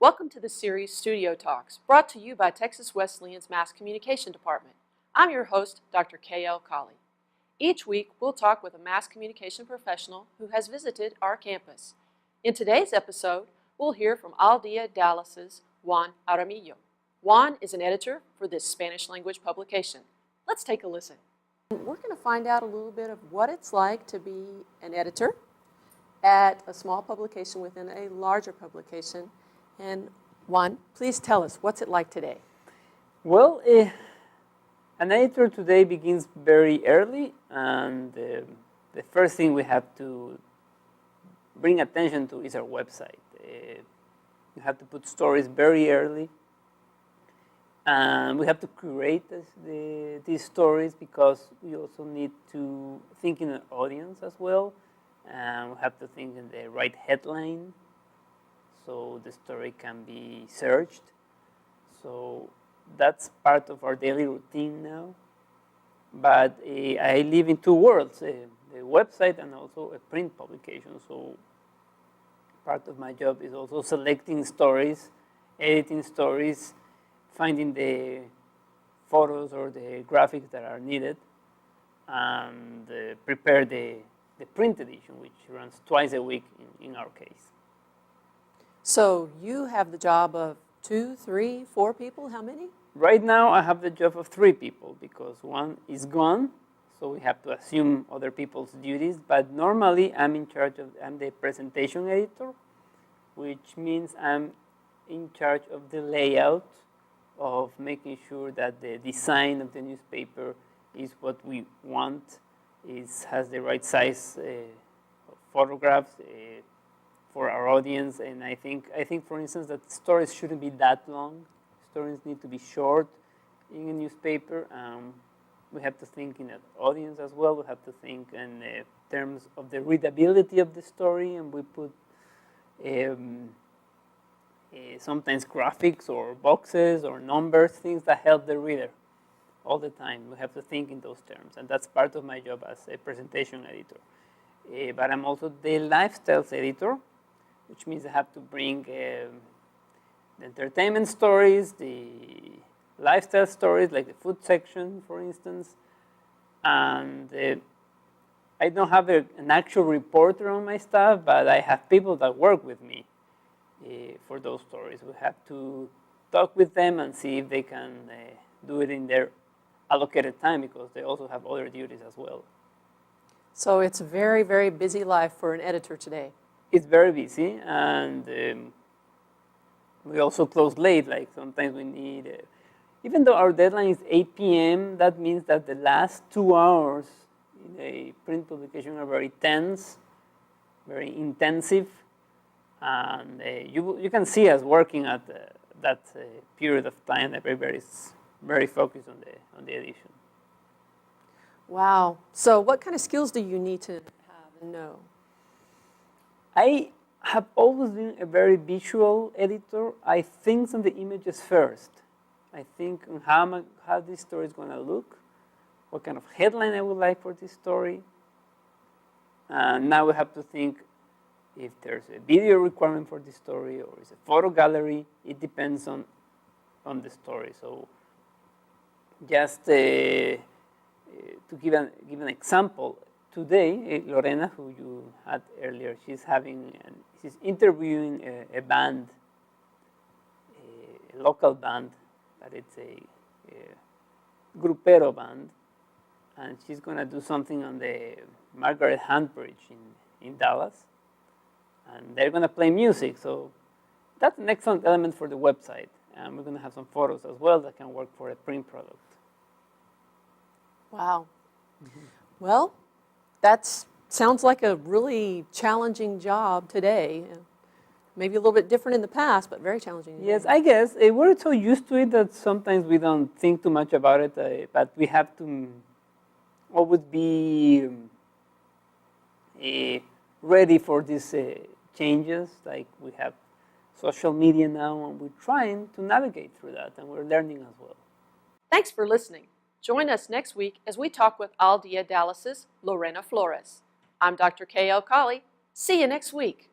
Welcome to the series Studio Talks, brought to you by Texas Wesleyan's Mass Communication Department. I'm your host, Dr. K.L. Colley. Each week, we'll talk with a mass communication professional who has visited our campus. In today's episode, we'll hear from Dia Dallas Juan Jaramillo. Juan is an editor for this Spanish language publication. Let's take a listen. We're going to find out a little bit of what it's like to be an editor at a small publication within a larger publication. And Juan, please tell us, what's it like today? Well, an editor today begins very early, and the first thing we have to bring attention to is our website. You have to put stories very early, and we have to curate these stories because we also need to think in an audience as well, and we have to think in the right headline so the story can be searched. So that's part of our daily routine now. But I live in two worlds, the website and also a print publication. So part of my job is also selecting stories, editing stories, finding the photos or the graphics that are needed, and prepare the print edition, which runs twice a week in our case. So you have the job of 2, 3, 4 people? How many? Right now, I have the job of 3 people because one is gone, so we have to assume other people's duties. But normally, I'm the presentation editor, which means I'm in charge of the layout, of making sure that the design of the newspaper is what we want, has the right size of photographs for our audience. And I think, for instance, that stories shouldn't be that long. Stories need to be short in a newspaper. We have to think in an audience as well. We have to think in terms of the readability of the story, and we put sometimes graphics or boxes or numbers, things that help the reader all the time. We have to think in those terms, and that's part of my job as a presentation editor. But I'm also the lifestyles editor, which means I have to bring the entertainment stories, the lifestyle stories, like the food section, for instance. And I don't have an actual reporter on my staff, but I have people that work with me for those stories. We have to talk with them and see if they can do it in their allocated time, because they also have other duties as well. So it's a very, very busy life for an editor today. It's very busy, and we also close late. Like sometimes we need, even though our deadline is 8 p.m., that means that the last 2 hours in a print publication are very tense, very intensive, and you can see us working at that period of time. Everybody's very focused on the edition. Wow. So what kind of skills do you need to have and know? I have always been a very visual editor. I think on the images first. I think on how this story is going to look, what kind of headline I would like for this story. Now we have to think if there's a video requirement for this story or is a photo gallery. It depends on the story. So just to give an example, today, Lorena, who you had earlier, she's interviewing a band, a local band, that it's a grupero band, and she's going to do something on the Margaret Hunt Bridge in Dallas, and they're going to play music. So that's an excellent element for the website, and we're going to have some photos as well that can work for a print product. Wow. Mm-hmm. Well, that sounds like a really challenging job today. Maybe a little bit different in the past, but very challenging. Yes, I guess. We're so used to it that sometimes we don't think too much about it, but we have to always be ready for these changes. Like we have social media now, and we're trying to navigate through that, and we're learning as well. Thanks for listening. Join us next week as we talk with Dia Dallas's Lorena Flores. I'm Dr. K.L. Colley. See you next week.